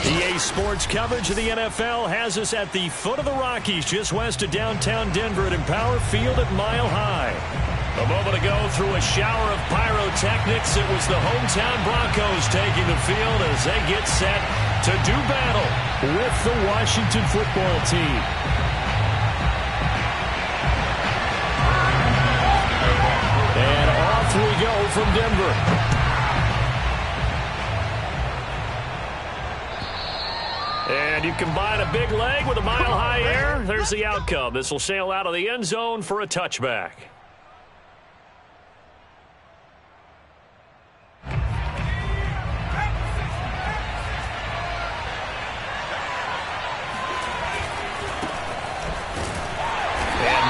EA Sports coverage of the NFL has us at the foot of the Rockies, just west of downtown Denver at Empower Field at Mile High. A moment ago, through a shower of pyrotechnics, it was the hometown Broncos taking the field as they get set to do battle with the Washington football team. And off we go from Denver. And you combine a big leg with a mile-high air, there's the outcome. This will sail out of the end zone for a touchback. And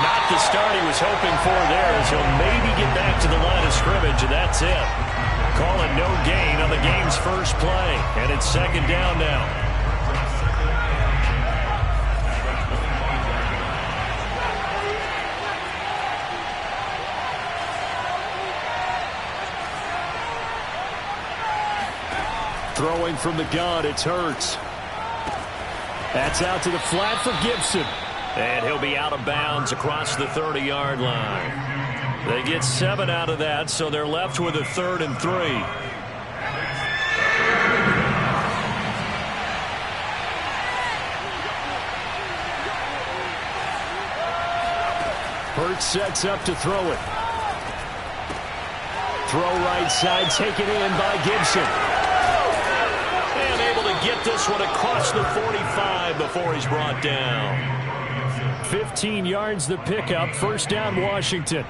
not the start he was hoping for there, as he'll maybe get back to the line of scrimmage, and that's it. Call it no gain on the game's first play, and it's second down now. Throwing from the gun, it's Hurts. That's out to the flat for Gibson. And he'll be out of bounds across the 30-yard line. They get 7 out of that, so they're left with a 3rd and 3. Hurts sets up to throw it. Throw right side, taken in by Gibson. Get this one across the 45 before he's brought down. 15 yards the pickup. First down, Washington.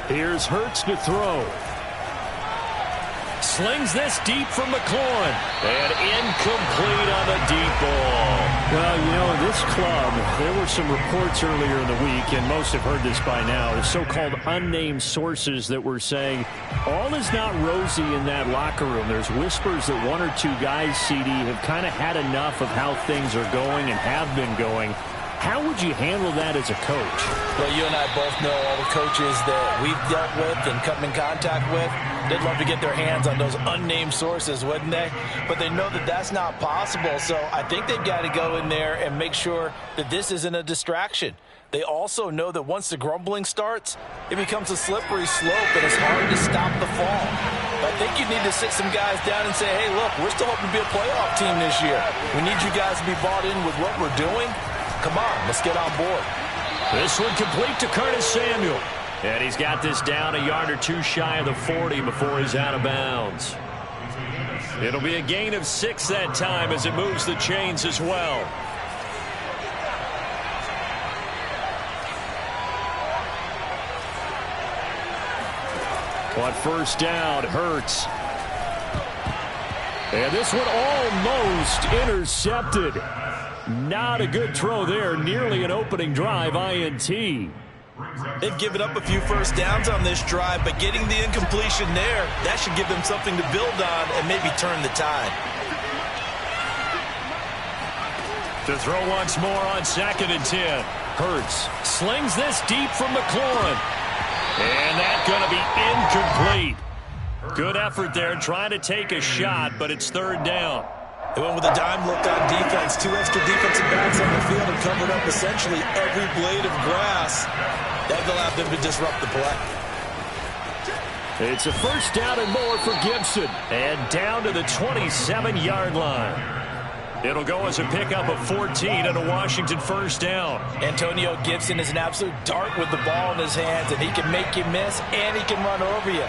Here's Hurts to throw. Slings this deep from McLaurin. And incomplete on the deep ball. Well, you know, this club, there were some reports earlier in the week, and most have heard this by now, the so-called unnamed sources that were saying all is not rosy in that locker room. There's whispers that 1 or 2 guys, CD, have kind of had enough of how things are going and have been going. How would you handle that as a coach? Well, you and I both know all the coaches that we've dealt with and come in contact with. They'd love to get their hands on those unnamed sources, wouldn't they? But they know that that's not possible. So I think they've got to go in there and make sure that this isn't a distraction. They also know that once the grumbling starts, it becomes a slippery slope and it's hard to stop the fall. But I think you need to sit some guys down and say, hey, look, we're still hoping to be a playoff team this year. We need you guys to be bought in with what we're doing. Come on, let's get on board. This one complete to Curtis Samuel. And he's got this down a yard or 2 shy of the 40 before he's out of bounds. It'll be a gain of 6 that time as it moves the chains as well. On first down, Hurts. And this one almost intercepted. Not a good throw there. Nearly an opening drive, INT. They've given up a few first downs on this drive, but getting the incompletion there, that should give them something to build on and maybe turn the tide. To throw once more on 2nd and 10. Hurts slings this deep from McLaurin. And that's going to be incomplete. Good effort there trying to take a shot, but it's 3rd down. They went with a dime look on defense. 2 extra defensive backs on the field and covered up essentially every blade of grass. That allowed them to disrupt the play. It's a first down and more for Gibson. And down to the 27-yard line. It'll go as a pickup of 14 and a Washington first down. Antonio Gibson is an absolute dart with the ball in his hands, and he can make you miss and he can run over you.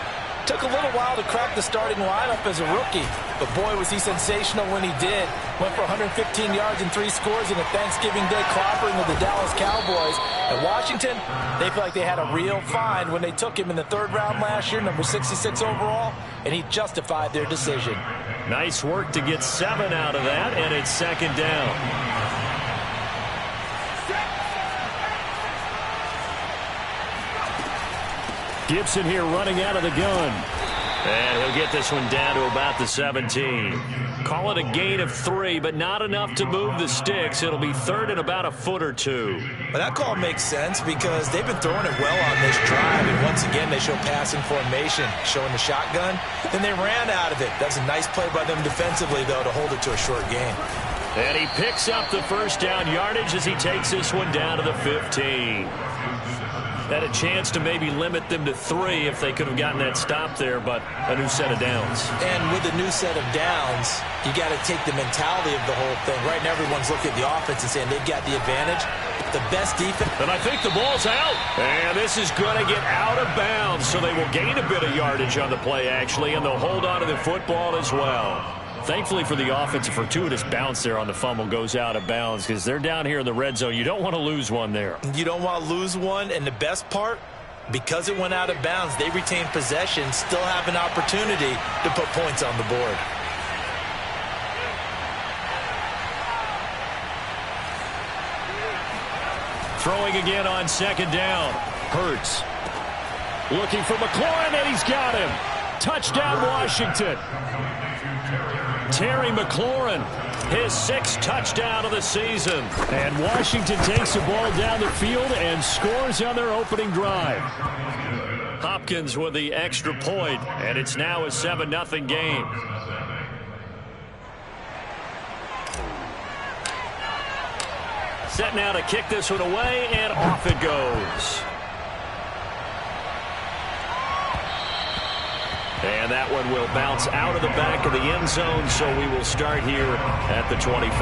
Took a little while to crack the starting lineup as a rookie, but boy, was he sensational when he did. Went for 115 yards and 3 scores in a Thanksgiving Day clobbering of the Dallas Cowboys. At Washington, they feel like they had a real find when they took him in the 3rd round last year, number 66 overall, and he justified their decision. Nice work to get 7 out of that, and it's 2nd down. Gibson here running out of the gun. And he'll get this one down to about the 17. Call it a gain of 3, but not enough to move the sticks. It'll be third and about a foot or two. But that call makes sense because they've been throwing it well on this drive. And once again, they show passing formation, showing the shotgun. Then they ran out of it. That's a nice play by them defensively, though, to hold it to a short gain. And he picks up the first down yardage as he takes this one down to the 15. Had a chance to maybe limit them to 3 if they could have gotten that stop there, but a new set of downs. And with a new set of downs, you got to take the mentality of the whole thing. Right now, everyone's looking at the offense and saying they've got the advantage. The best defense. And I think the ball's out. And this is going to get out of bounds, so they will gain a bit of yardage on the play, actually, and they'll hold on to the football as well. Thankfully for the offense, a fortuitous bounce there on the fumble goes out of bounds because they're down here in the red zone. You don't want to lose one there. You don't want to lose one, and the best part, because it went out of bounds, they retain possession, still have an opportunity to put points on the board. Throwing again on second down. Hurts. Looking for McLaurin, and he's got him. Touchdown, Washington. Terry McLaurin, his 6th touchdown of the season. And Washington takes the ball down the field and scores on their opening drive. Hopkins with the extra point, and it's now a 7-0 game. Set now to kick this one away, and off it goes. And that one will bounce out of the back of the end zone, so we will start here at the 25.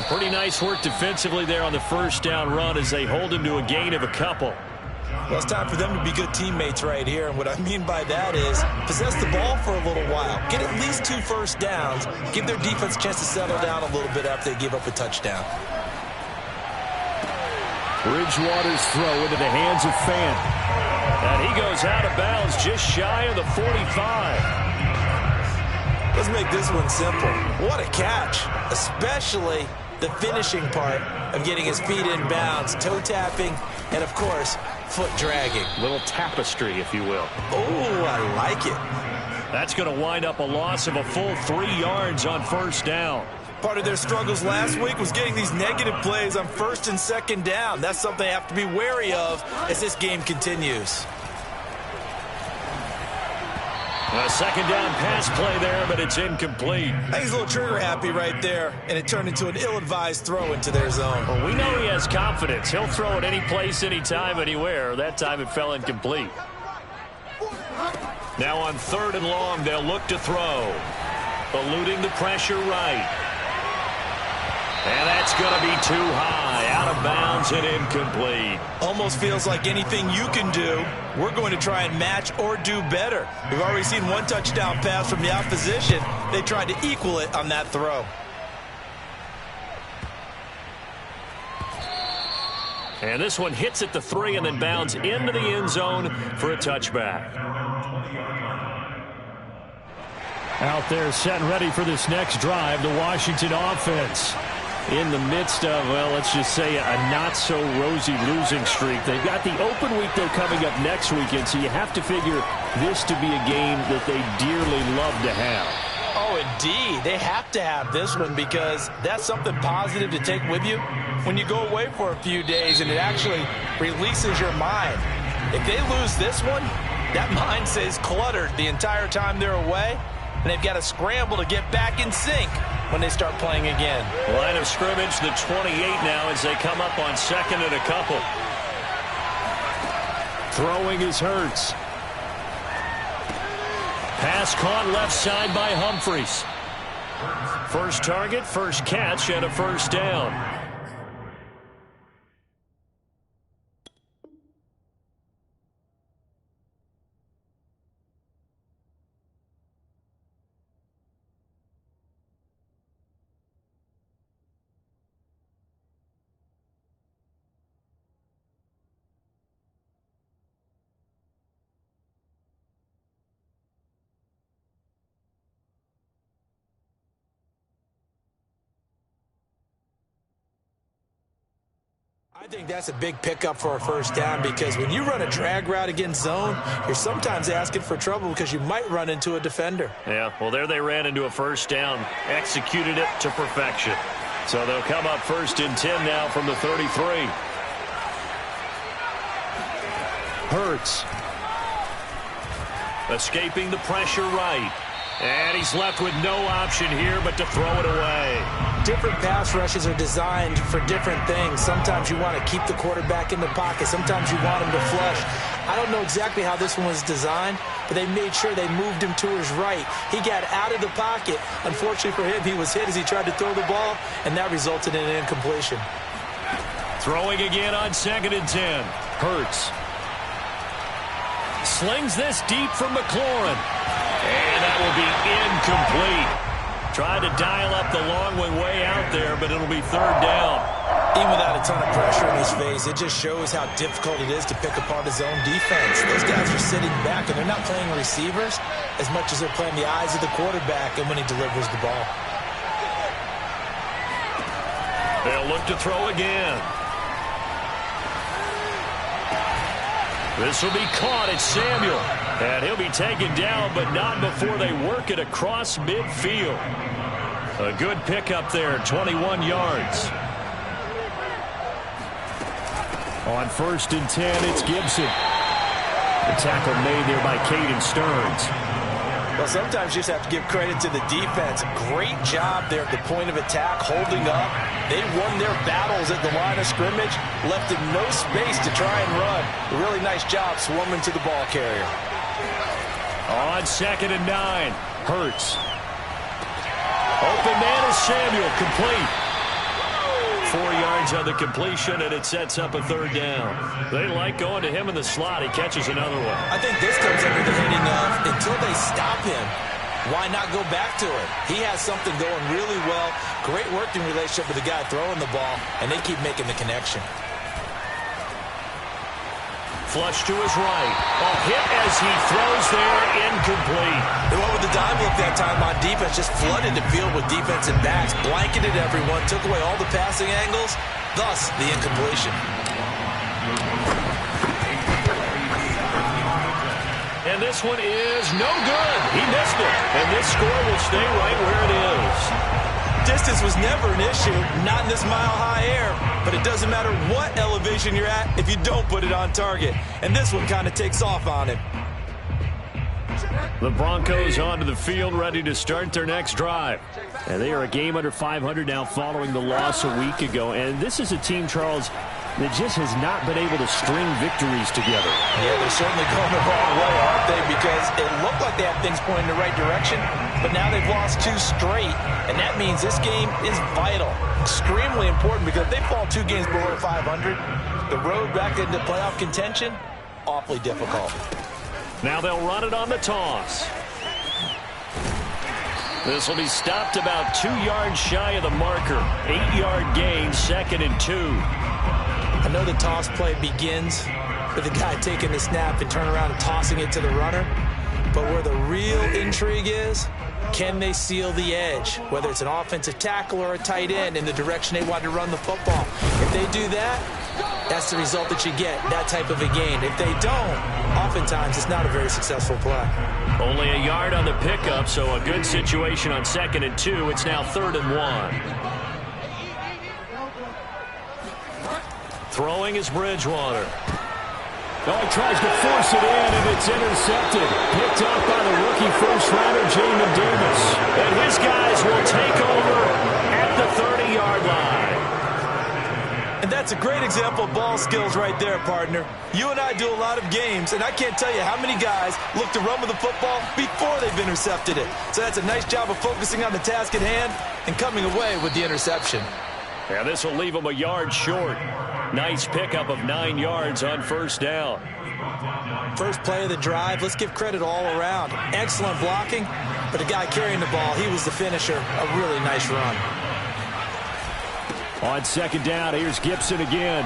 Pretty nice work defensively there on the first down run as they hold him to a gain of a couple. Well, it's time for them to be good teammates right here. And what I mean by that is possess the ball for a little while. Get at least 2 first downs. Give their defense a chance to settle down a little bit after they give up a touchdown. Bridgewater's throw into the hands of Fant. And he goes out of bounds just shy of the 45. Let's make this one simple. What a catch, especially the finishing part of getting his feet in bounds, toe tapping, and, of course, foot dragging. Little tapestry, if you will. Oh, I like it. That's going to wind up a loss of a full 3 yards on first down. Part of their struggles last week was getting these negative plays on first and second down. That's something they have to be wary of as this game continues. A second down pass play there, but it's incomplete. I think he's a little trigger happy right there, and it turned into an ill-advised throw into their zone. Well, we know he has confidence. He'll throw it any place, anytime, anywhere. That time it fell incomplete. Now on 3rd and long, they'll look to throw. Eluding the pressure right. And that's going to be too high, out of bounds and incomplete. Almost feels like anything you can do, we're going to try and match or do better. We've already seen 1 touchdown pass from the opposition. They tried to equal it on that throw. And this one hits at the 3 and then bounds into the end zone for a touchback. Out there set and ready for this next drive, the Washington offense. In the midst of, well, let's just say a not-so-rosy losing streak. They've got the open week, though, coming up next weekend, so you have to figure this to be a game that they dearly love to have. Oh, indeed. They have to have this one because that's something positive to take with you when you go away for a few days, and it actually releases your mind. If they lose this one, that mind stays cluttered the entire time they're away, and they've got to scramble to get back in sync when they start playing again. Line of scrimmage, the 28 now as they come up on 2nd and a couple. Throwing is Hurts. Pass caught left side by Humphries. First target, first catch, and a first down. I think that's a big pickup for a first down because when you run a drag route against zone, you're sometimes asking for trouble because you might run into a defender. Yeah, well, there they ran into a first down, executed it to perfection. So they'll come up 1st and 10 now from the 33. Hurts. Escaping the pressure right. And he's left with no option here but to throw it away. Different pass rushes are designed for different things. Sometimes you want to keep the quarterback in the pocket. Sometimes you want him to flush. I don't know exactly how this one was designed, but they made sure they moved him to his right. He got out of the pocket. Unfortunately for him, he was hit as he tried to throw the ball, and that resulted in an incompletion. Throwing again on 2nd and 10. Hurts. Slings this deep from McLaurin. And that will be incomplete. Tried to dial up the long one way out there, but it'll be 3rd down. Even without a ton of pressure in his face, it just shows how difficult it is to pick apart his own defense. Those guys are sitting back, and they're not playing receivers as much as they're playing the eyes of the quarterback and when he delivers the ball. They'll look to throw again. This will be caught at Samuel. And he'll be taken down, but not before they work it across midfield. A good pickup there, 21 yards. On 1st and 10, it's Gibson. The tackle made there by Caden Stearns. Well, sometimes you just have to give credit to the defense. Great job there at the point of attack, holding up. They won their battles at the line of scrimmage, left them no space to try and run. A really nice job swarming to the ball carrier. On 2nd and 9, Hurts. Open man is Samuel, complete. 4 yards on the completion, and it sets up a 3rd down. They like going to him in the slot. He catches another one. I think this comes under the heading of until they stop him, why not go back to it? He has something going really well. Great working relationship with the guy throwing the ball, and they keep making the connection. Flush to his right. A hit as he throws there, incomplete. The one with the dime look that time on defense just flooded the field with defensive backs, blanketed everyone, took away all the passing angles, thus the incompletion. And this one is no good. He missed it. And this score will stay right where it is. Distance was never an issue, not in this mile-high air, but it doesn't matter what elevation you're at if you don't put it on target. And this one kind of takes off on him. The Broncos onto the field, ready to start their next drive. And they are a game under 500 now following the loss a week ago. And this is a team, Charles, that just has not been able to string victories together. Yeah, they're certainly going the wrong way, aren't they? Because it looked like they had things pointing in the right direction, but now they've lost 2 straight, and that means this game is vital, extremely important, because if they fall 2 games below 500, the road back into playoff contention, awfully difficult. Now they'll run it on the toss. This will be stopped about 2 yards shy of the marker. 8-yard gain, 2nd and 2. I know the toss play begins with the guy taking the snap and turn around and tossing it to the runner. But where the real intrigue is, can they seal the edge? Whether it's an offensive tackle or a tight end in the direction they want to run the football. If they do that, that's the result that you get, that type of a gain. If they don't, oftentimes it's not a very successful play. Only a yard on the pickup, so a good situation on 2nd and 2. It's now 3rd and 1. Throwing is Bridgewater. Oh, he tries to force it in, and it's intercepted. Picked off by the rookie first-rounder, Jamin Davis. And his guys will take over at the 30-yard line. And that's a great example of ball skills right there, partner. You and I do a lot of games, and I can't tell you how many guys look to run with the football before they've intercepted it. So that's a nice job of focusing on the task at hand and coming away with the interception. Yeah, this will leave them a yard short. Nice pickup of 9 yards on 1st down. First play of the drive, let's give credit all around. Excellent blocking, but the guy carrying the ball, he was the finisher. A really nice run. On 2nd down, here's Gibson again.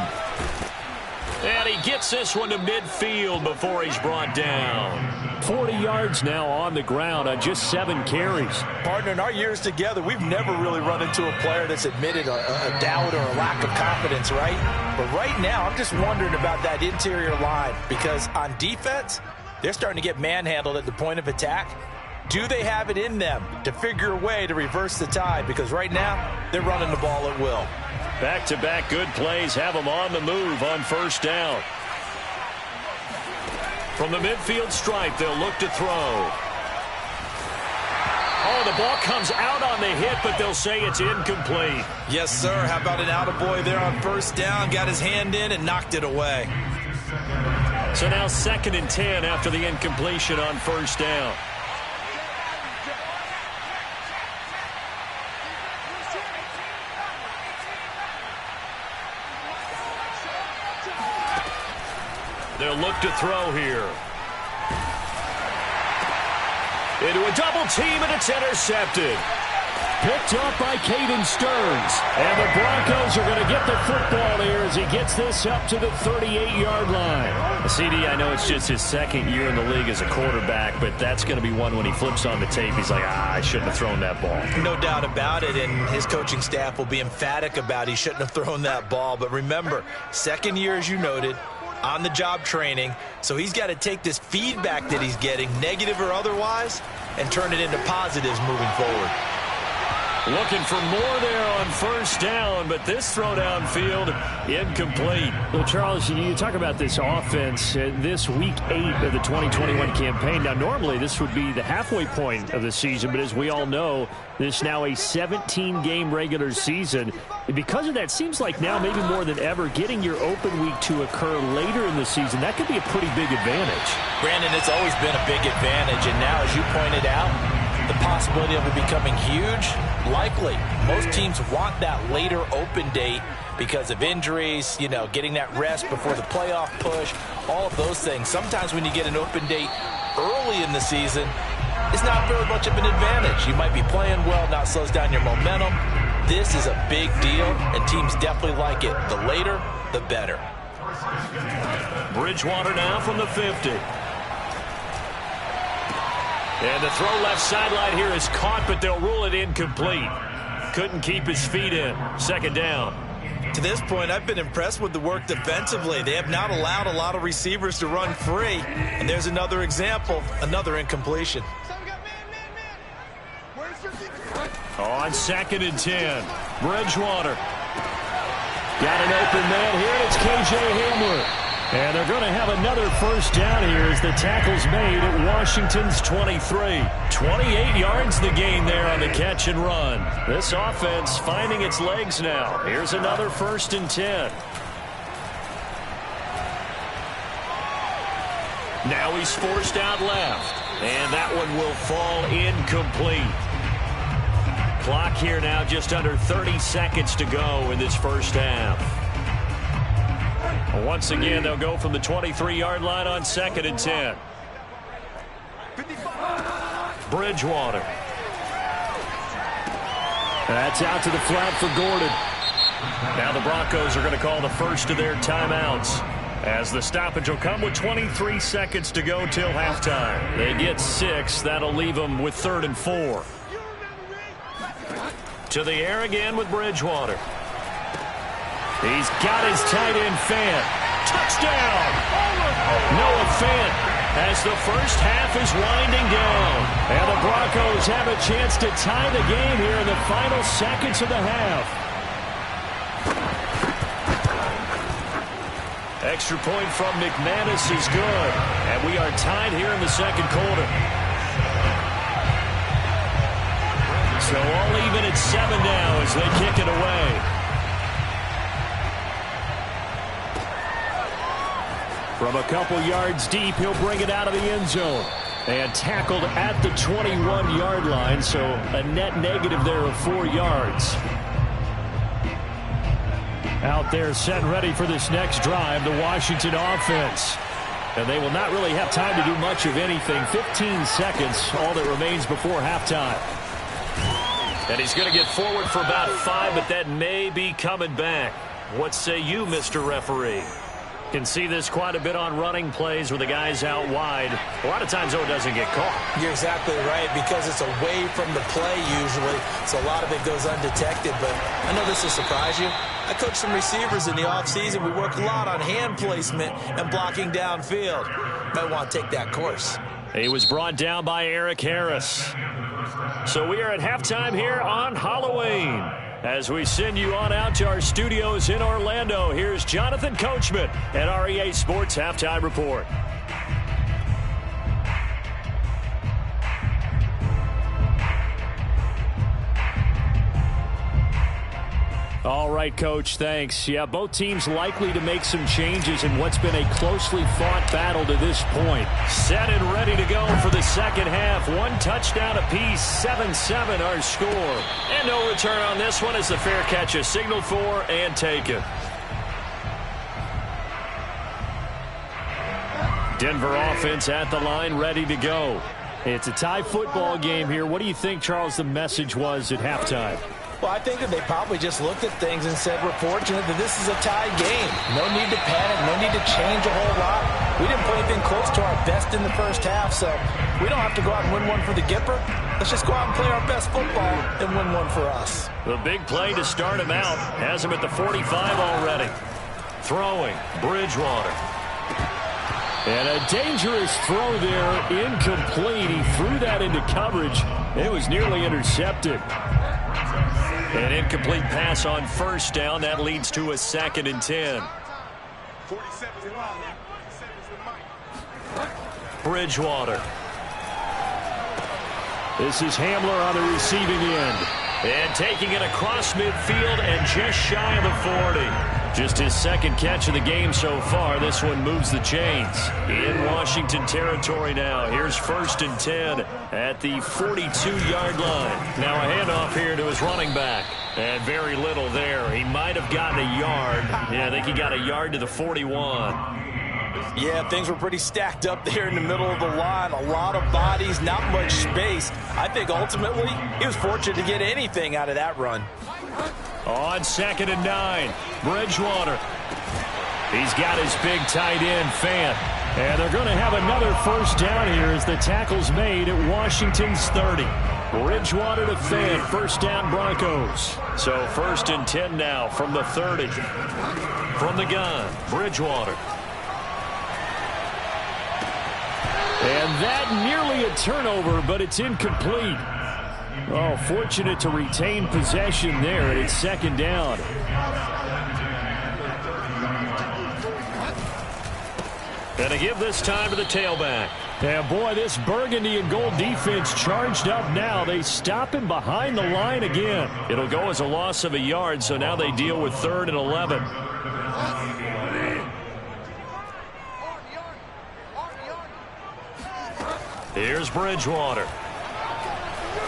And he gets this one to midfield before he's brought down. 40 yards now on the ground on just 7 carries. Partner, in our years together, we've never really run into a player that's admitted a doubt or a lack of confidence, right? But right now, I'm just wondering about that interior line because on defense, they're starting to get manhandled at the point of attack. Do they have it in them to figure a way to reverse the tide? Because right now, they're running the ball at will. Back-to-back good plays have them on the move on first down. From the midfield stripe, they'll look to throw. Oh, the ball comes out on the hit, but they'll say it's incomplete. Yes, sir. How about an attaboy there on first down? Got his hand in and knocked it away. So now 2nd and 10 after the incompletion on first down. They'll look to throw here. Into a double team, and it's intercepted. Picked up by Caden Stearns. And the Broncos are going to get the football here as he gets this up to the 38-yard line. CD, I know it's just his 2nd year in the league as a quarterback, but that's going to be one when he flips on the tape. He's like, I shouldn't have thrown that ball. No doubt about it, and his coaching staff will be emphatic about he shouldn't have thrown that ball. But remember, 2nd year, as you noted, on-the-job training, so he's got to take this feedback that he's getting, negative or otherwise, and turn it into positives moving forward. Looking for more there on first down, but this throw downfield incomplete. Well, Charles, you talk about this offense, this week 8 of the 2021 campaign. Now, normally this would be the halfway point of the season, but as we all know, this now a 17-game regular season. And because of that, seems like now maybe more than ever, getting your open week to occur later in the season, that could be a pretty big advantage. Brandon, it's always been a big advantage, and now, as you pointed out, the possibility of it becoming huge, likely. Most teams want that later open date because of injuries, you know, getting that rest before the playoff push, all of those things. Sometimes when you get an open date early in the season, it's not very much of an advantage. You might be playing well, now it slows down your momentum. This is a big deal, and teams definitely like it. The later, the better. Bridgewater now from the 50. And the throw left sideline here is caught, but they'll rule it incomplete. Couldn't keep his feet in. 2nd down. To this point, I've been impressed with the work defensively. They have not allowed a lot of receivers to run free. And there's another example, another incompletion. On 2nd and 10, Bridgewater. Got an open man here, and it's K.J. Hamler. And they're going to have another first down here as the tackle's made at Washington's 23. 28 yards the gain there on the catch and run. This offense finding its legs now. Here's another 1st and 10. Now he's forced out left. And that one will fall incomplete. Clock here now just under 30 seconds to go in this first half. Once again, they'll go from the 23-yard line on 2nd and 10. Bridgewater. That's out to the flat for Gordon. Now the Broncos are going to call the first of their timeouts, as the stoppage will come with 23 seconds to go till halftime. They get 6. That'll leave them with 3rd and 4. To the air again with Bridgewater. He's got his tight end Fant. Touchdown! Noah Fant as the first half is winding down. And the Broncos have a chance to tie the game here in the final seconds of the half. Extra point from McManus is good. And we are tied here in the 2nd quarter. So all even at 7 now as they kick it away. From a couple yards deep, he'll bring it out of the end zone. And tackled at the 21-yard line, so a net negative there of 4 yards. Out there set and ready for this next drive, the Washington offense. And they will not really have time to do much of anything. 15 seconds, all that remains before halftime. And he's going to get forward for about 5, but that may be coming back. What say you, Mr. Referee? Can see this quite a bit on running plays with the guys out wide. A lot of times, though, it doesn't get caught. You're exactly right, because it's away from the play usually, so a lot of it goes undetected. But I know this will surprise you. I coach some receivers in the offseason. We work a lot on hand placement and blocking downfield. Might want to take that course. He was brought down by Eric Harris. So we are at halftime here on Halloween. As we send you on out to our studios in Orlando, here's Jonathan Coachman at REA Sports Halftime Report. All right, Coach, thanks. Yeah, both teams likely to make some changes in what's been a closely fought battle to this point. Set and ready to go for the second half. One touchdown apiece, 7-7 our score. And no return on this one as the fair catch is signaled for and taken. Denver offense at the line, ready to go. It's a tie football game here. What do you think, Charles, the message was at halftime? Well, I think that they probably just looked at things and said, we're fortunate that this is a tie game. No need to panic, no need to change a whole lot. We didn't play anything close to our best in the first half, so we don't have to go out and win one for the Gipper. Let's just go out and play our best football and win one for us. The big play to start him out has him at the 45 already. Throwing, Bridgewater. And a dangerous throw there, incomplete. He threw that into coverage. It was nearly intercepted. An incomplete pass on first down. That leads to a 2nd and 10. Bridgewater. This is Hamler on the receiving end. And taking it across midfield and just shy of the 40. Just his second catch of the game so far. This one moves the chains. In Washington territory now. Here's 1st and 10 at the 42-yard line. Now a handoff here to his running back. And very little there. He might have gotten a yard. Yeah, I think he got a yard to the 41. Yeah, things were pretty stacked up there in the middle of the line. A lot of bodies, not much space. I think ultimately he was fortunate to get anything out of that run. On 2nd and 9, Bridgewater. He's got his big tight end, Fant. And they're going to have another first down here as the tackle's made at Washington's 30. Bridgewater to Fant, first down Broncos. So 1st and 10 now from the 30. From the gun, Bridgewater. And that nearly a turnover, but it's incomplete. Oh, fortunate to retain possession there, and it's 2nd down. And to give this time to the tailback. And boy, this burgundy and gold defense charged up now. They stop him behind the line again. It'll go as a loss of a yard, so now they deal with 3rd and 11. Here's Bridgewater.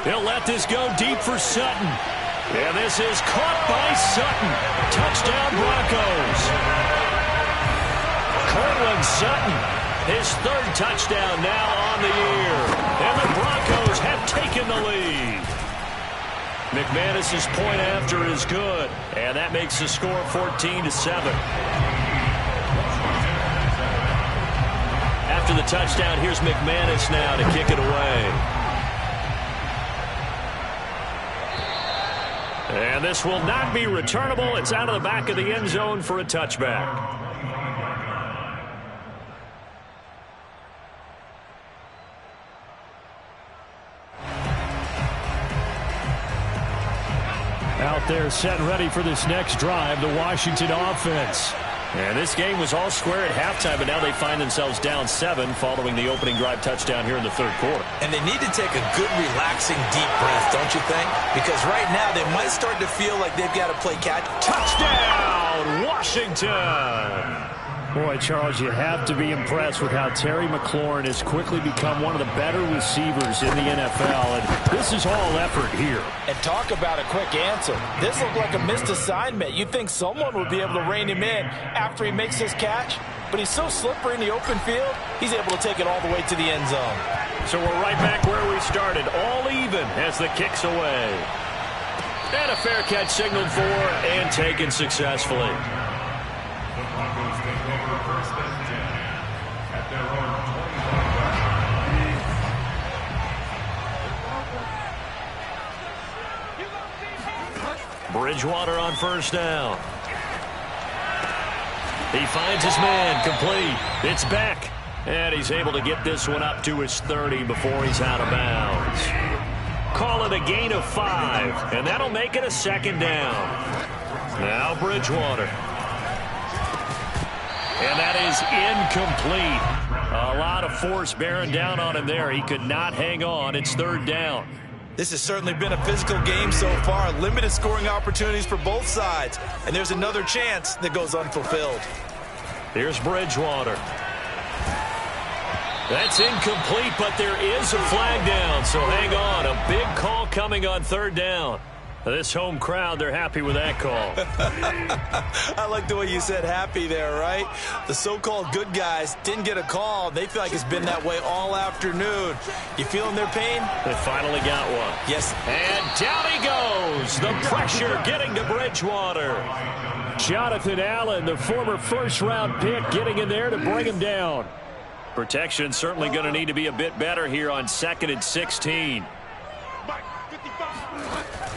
He'll let this go deep for Sutton. And this is caught by Sutton. Touchdown Broncos. Cortland Sutton, his 3rd touchdown now on the year. And the Broncos have taken the lead. McManus's point after is good. And that makes the score 14-7. After the touchdown, here's McManus now to kick it away. And this will not be returnable. It's out of the back of the end zone for a touchback. Out there set and ready for this next drive, the Washington offense. And this game was all square at halftime, but now they find themselves down 7 following the opening drive touchdown here in the 3rd quarter. And they need to take a good, relaxing, deep breath, don't you think? Because right now they might start to feel like they've got to play catch. Touchdown, Washington! Boy, Charles, you have to be impressed with how Terry McLaurin has quickly become one of the better receivers in the NFL. And this is all effort here. And talk about a quick answer. This looked like a missed assignment. You'd think someone would be able to rein him in after he makes this catch. But he's so slippery in the open field, he's able to take it all the way to the end zone. So we're right back where we started, all even as the kick's away. And a fair catch signaled for and taken successfully. Bridgewater on first down. He finds his man, complete. It's Beck. And he's able to get this one up to his 30 before he's out of bounds. Call it a gain of 5, and that'll make it a second down. Now Bridgewater. And that is incomplete. A lot of force bearing down on him there. He could not hang on. It's third down. This has certainly been a physical game so far. Limited scoring opportunities for both sides. And there's another chance that goes unfulfilled. Here's Bridgewater. That's incomplete, but there is a flag down, so hang on. A big call coming on third down. This home crowd, they're happy with that call. I like the way you said happy there, right? The so-called good guys didn't get a call. They feel like it's been that way all afternoon. You feeling their pain? They finally got one. Yes. And down he goes. The pressure getting to Bridgewater. Jonathan Allen, the former first-round pick, getting in there to bring him down. Protection certainly going to need to be a bit better here on 2nd and 16.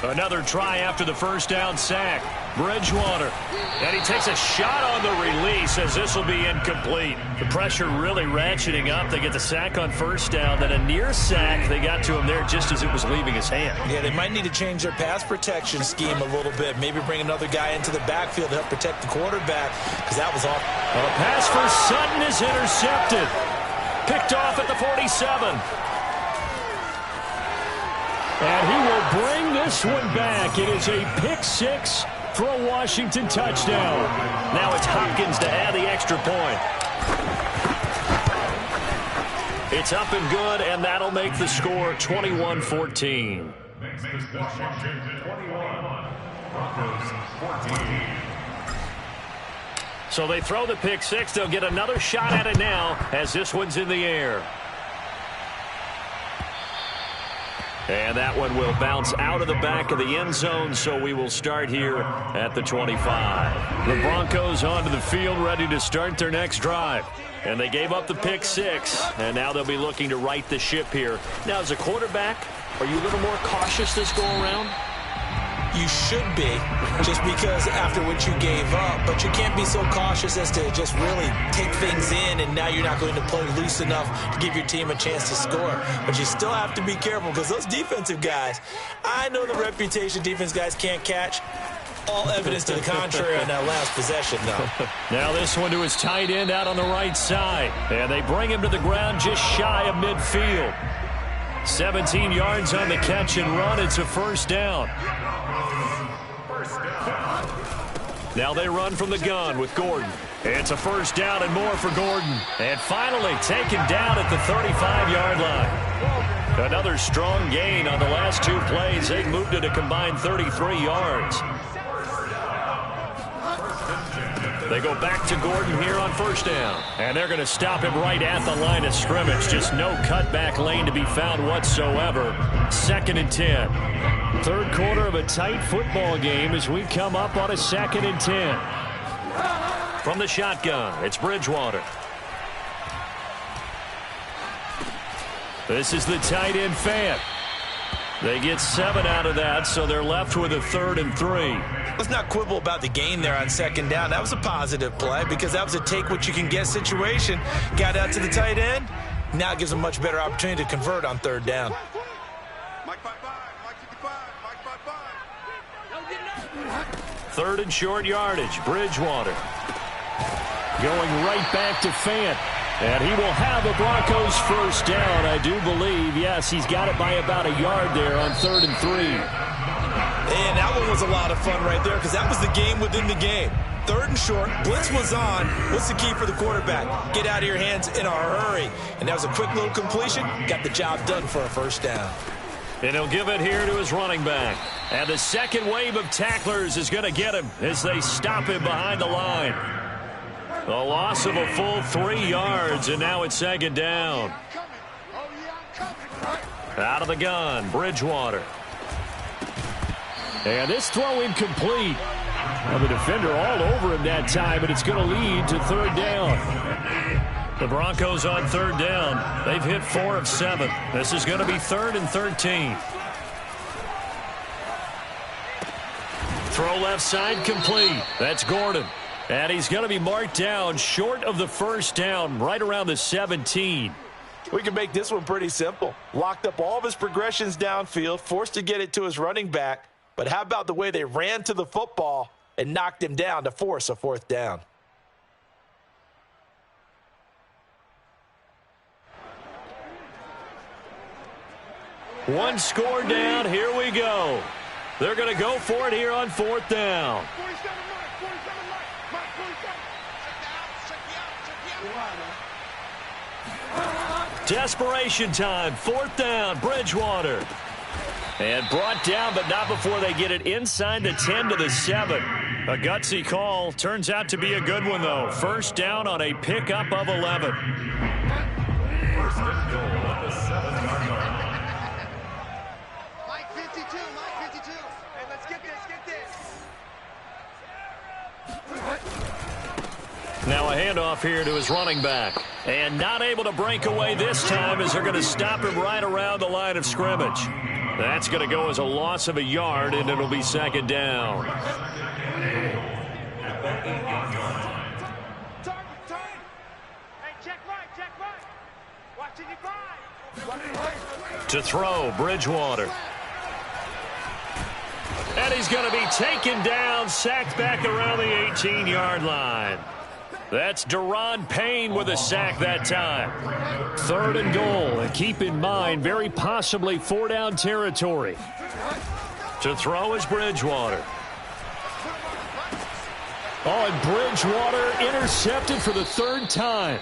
Another try after the first down sack. Bridgewater. And he takes a shot on the release as this will be incomplete. The pressure really ratcheting up. They get the sack on first down. Then a near sack. They got to him there just as it was leaving his hand. Yeah, they might need to change their pass protection scheme a little bit. Maybe bring another guy into the backfield to help protect the quarterback, because that was off. A pass for Sutton is intercepted. Picked off at the 47. And he will bring this one back. It is a pick 6 for a Washington touchdown. Now it's Hopkins to add the extra point. It's up and good, and that'll make the score 21-14. Washington 21, Broncos 14. So they throw the pick 6. They'll get another shot at it now as this one's in the air. And that one will bounce out of the back of the end zone, so we will start here at the 25. The Broncos onto the field ready to start their next drive. And they gave up the pick 6, and now they'll be looking to right the ship here. Now, as a quarterback, are you a little more cautious this go-around? You should be, just because after what you gave up. But you can't be so cautious as to just really take things in, and now you're not going to play loose enough to give your team a chance to score. But you still have to be careful, because those defensive guys, I know the reputation defense guys can't catch. All evidence to the contrary on that last possession, though. Now this one to his tight end out on the right side. And they bring him to the ground just shy of midfield. 17 yards on the catch and run. It's a first down. Now they run from the gun with Gordon. It's a first down and more for Gordon. And finally taken down at the 35-yard line. Another strong gain on the last 2 plays. They've moved it a combined 33 yards. They go back to Gordon here on first down. And they're going to stop him right at the line of scrimmage. Just no cutback lane to be found whatsoever. 2nd and 10. Third quarter of a tight football game as we come up on a 2nd and 10. From the shotgun, it's Bridgewater. This is the tight end Fant. They get 7 out of that, so they're left with a 3rd and 3. Let's not quibble about the gain there on 2nd down. That was a positive play because that was a take-what-you-can-get situation. Got out to the tight end. Now it gives them a much better opportunity to convert on 3rd down. Third and short yardage. Bridgewater going right back to Fant. And he will have the Broncos first down, I do believe. Yes, he's got it by about a yard there on 3rd and 3. And that one was a lot of fun right there because that was the game within the game. 3rd and short, blitz was on. What's the key for the quarterback? Get out of your hands in a hurry. And that was a quick little completion. Got the job done for a first down. And he'll give it here to his running back. And the second wave of tacklers is going to get him as they stop him behind the line. A loss of a full 3 yards, and now it's 2nd down. Out of the gun, Bridgewater. And this throw incomplete. The defender all over him that time, but it's going to lead to 3rd down. The Broncos on 3rd down. They've hit 4 of 7. This is going to be 3rd and 13. throw left side complete. That's Gordon. And he's going to be marked down short of the first down, right around the 17. We can make this one pretty simple. Locked up all of his progressions downfield, forced to get it to his running back. But how about the way they ran to the football and knocked him down to force a fourth down? One score down. Here we go. They're going to go for it here on fourth down. Desperation time. Fourth down. Bridgewater. And brought down, but not before they get it inside the 10 to the 7. A gutsy call. Turns out to be a good one, though. First down on a pickup of 11. First and goal at the 7-yard line. Mike 52. Hey, let's get this. Now a handoff here to his running back. And not able to break away this time as they're going to stop him right around the line of scrimmage. That's going to go as a loss of a yard, and it'll be second down. Hey, check right. Watching you drive. To throw, Bridgewater. And he's going to be taken down, sacked back around the 18-yard line. That's Deron Payne with a sack that time. Third and goal, and keep in mind, very possibly four-down territory. To throw is Bridgewater. Oh, and Bridgewater intercepted for the third time.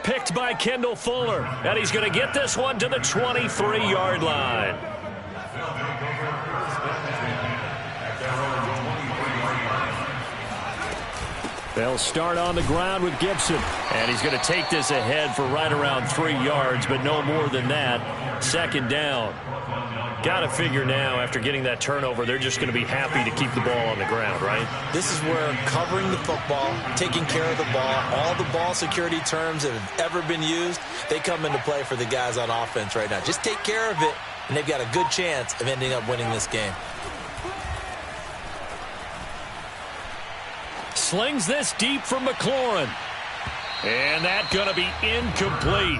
Picked by Kendall Fuller, and he's going to get this one to the 23-yard line. They'll start on the ground with Gibson. And he's going to take this ahead for right around 3 yards, but no more than that. Second down. Got to figure now, after getting that turnover, they're just going to be happy to keep the ball on the ground, right? This is where covering the football, taking care of the ball, all the ball security terms that have ever been used, they come into play for the guys on offense right now. Just take care of it, and they've got a good chance of ending up winning this game. Slings this deep from McLaurin. And that's going to be incomplete.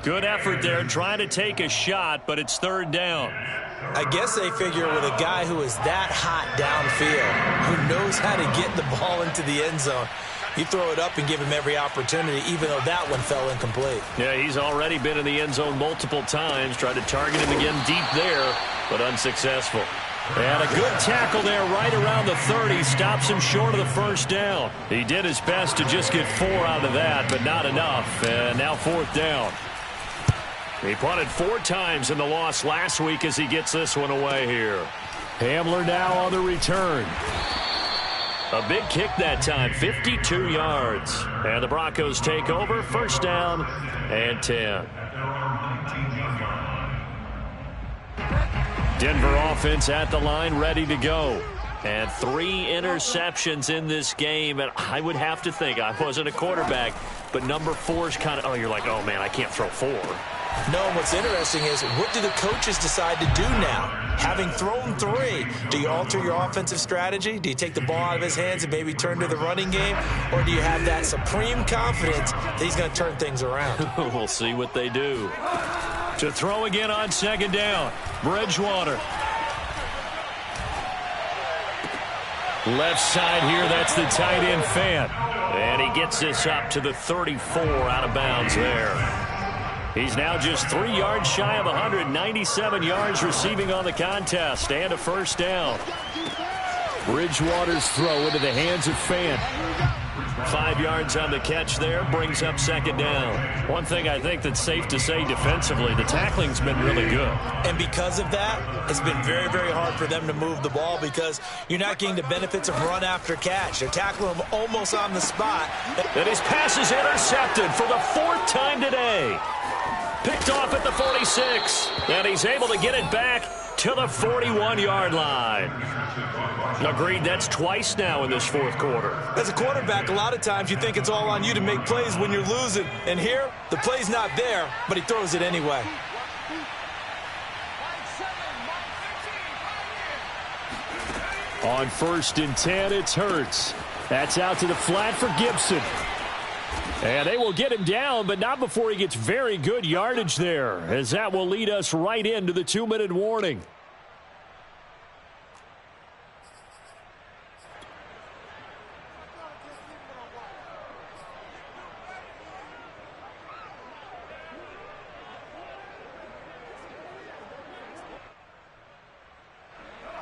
Good effort there trying to take a shot, but it's third down. I guess they figure with a guy who is that hot downfield, who knows how to get the ball into the end zone, you throw it up and give him every opportunity, even though that one fell incomplete. Yeah, he's already been in the end zone multiple times. Tried to target him again deep there, but unsuccessful. And a good tackle there right around the 30. Stops him short of the first down. He did his best to just get 4 out of that, but not enough. And now fourth down. He punted 4 times in the loss last week as he gets this one away here. Hamler now on the return. A big kick that time, 52 yards. And the Broncos take over, first down and 10. Denver offense at the line, ready to go. And 3 interceptions in this game. And I would have to think, I wasn't a quarterback, but number 4 is kind of, you're like, oh, man, I can't throw 4. No, what's interesting is, what do the coaches decide to do now? Having thrown 3, do you alter your offensive strategy? Do you take the ball out of his hands and maybe turn to the running game? Or do you have that supreme confidence that he's going to turn things around? We'll see what they do. To throw again on second down, Bridgewater. Left side here, that's the tight end Fant. And he gets this up to the 34 out of bounds there. He's now just 3 yards shy of 197 yards receiving on the contest and a first down. Bridgewater's throw into the hands of Fant. 5 yards on the catch there, brings up second down. One thing I think that's safe to say defensively, the tackling's been really good. And because of that, it's been very, very hard for them to move the ball because you're not getting the benefits of run after catch. They're tackling him almost on the spot. And his pass is intercepted for the 4th time today. Picked off at the 46. And he's able to get it back to the 41-yard line. Agreed, that's twice now in this 4th quarter. As a quarterback, a lot of times you think it's all on you to make plays when you're losing. And here, the play's not there, but he throws it anyway. On 1st and 10, it's Hurts. That's out to the flat for Gibson. And they will get him down, but not before he gets very good yardage there, as that will lead us right into the 2-minute warning.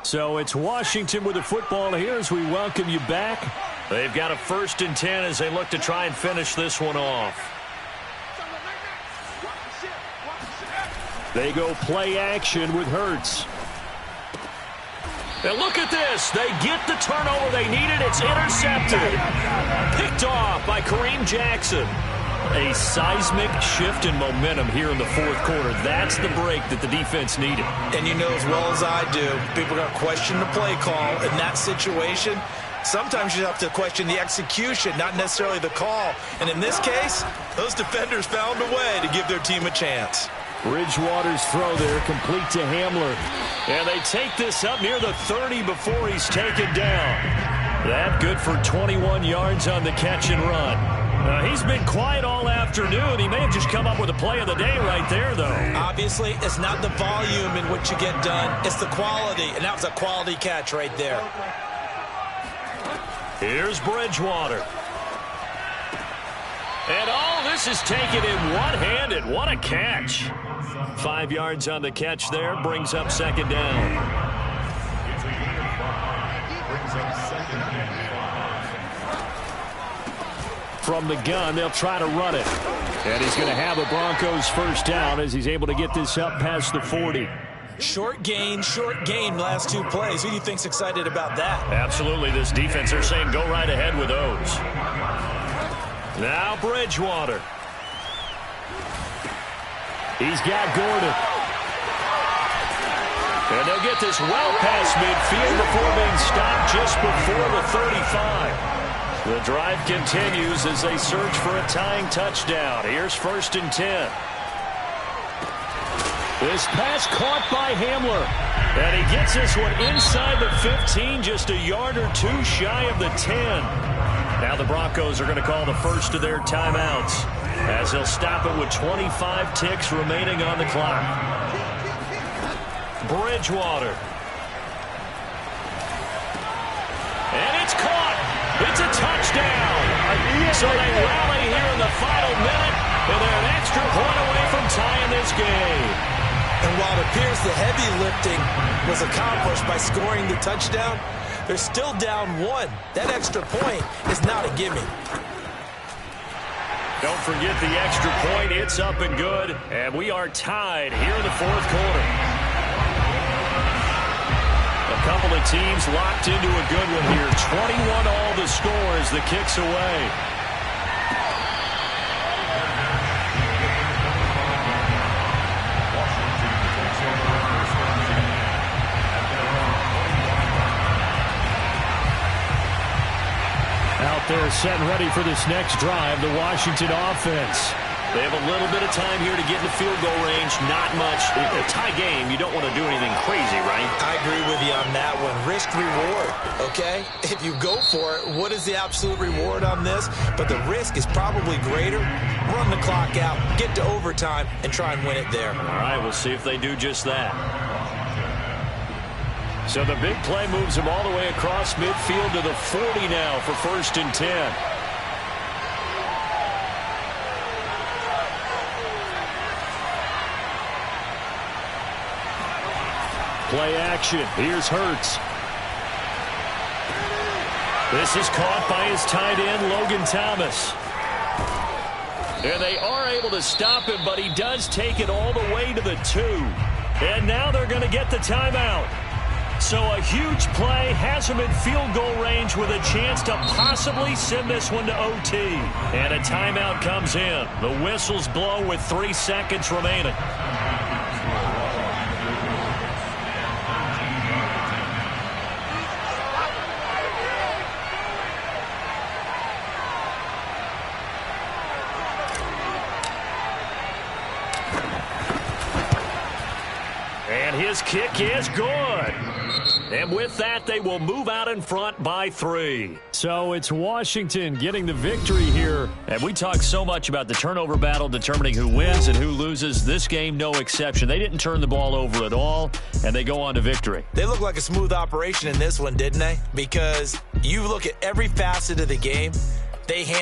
So it's Washington with the football here as we welcome you back. They've got a 1st and 10 as they look to try and finish this one off. They go play action with Hurts. And look at this. They get the turnover they needed. It's intercepted. Picked off by Kareem Jackson. A seismic shift in momentum here in the 4th quarter. That's the break that the defense needed. And you know as well as I do, people are going to question the play call in that situation. Sometimes you have to question the execution, not necessarily the call. And in this case, those defenders found a way to give their team a chance. Bridgewater's throw there, complete to Hamler. And they take this up near the 30 before he's taken down. That good for 21 yards on the catch and run. He's been quiet all afternoon. He may have just come up with a play of the day right there, though. Obviously, it's not the volume in which you get done. It's the quality, and that was a quality catch right there. Here's Bridgewater. And all this is taken in one-handed. What a catch. 5 yards on the catch there. Brings up 2nd down. From the gun, they'll try to run it. And he's going to have a Broncos 1st down as he's able to get this up past the 40. Short gain, last 2 plays. Who do you think's excited about that? Absolutely. This defense, they're saying go right ahead with those. Now Bridgewater. He's got Gordon. And they'll get this well past midfield before being stopped just before the 35. The drive continues as they search for a tying touchdown. Here's 1st and 10. This pass caught by Hamler. And he gets this one inside the 15, just a yard or 2 shy of the 10. Now the Broncos are going to call the first of their timeouts as they'll stop it with 25 ticks remaining on the clock. Bridgewater. And it's caught. It's a touchdown. So they rally here in the final minute, and they're an extra point away from tying this game. And while it appears the heavy lifting was accomplished by scoring the touchdown, they're still down 1. That extra point is not a gimme. Don't forget the extra point. It's up and good, and we are tied here in the 4th quarter. A couple of teams locked into a good one here. 21 all the score as the kick's away. Out there set and ready for this next drive, the Washington offense. They have a little bit of time here to get in the field goal range. Not much. In a tie game, you don't want to do anything crazy, right? I agree with you on that one. Risk-reward, okay? If you go for it, what is the absolute reward on this? But the risk is probably greater. Run the clock out, get to overtime, and try and win it there. All right, we'll see if they do just that. So the big play moves them all the way across midfield to the 40 now for 1st and 10. Play action. Here's Hurts. This is caught by his tight end, Logan Thomas. And they are able to stop him, but he does take it all the way to the 2. And now they're going to get the timeout. So a huge play has him in field goal range with a chance to possibly send this one to OT. And a timeout comes in. The whistles blow with 3 seconds remaining. And his kick is good. And with that, they will move out in front by 3. So it's Washington getting the victory here. And we talk so much about the turnover battle determining who wins and who loses. This game, no exception. They didn't turn the ball over at all, and they go on to victory. They look like a smooth operation in this one, didn't they? Because you look at every facet of the game, they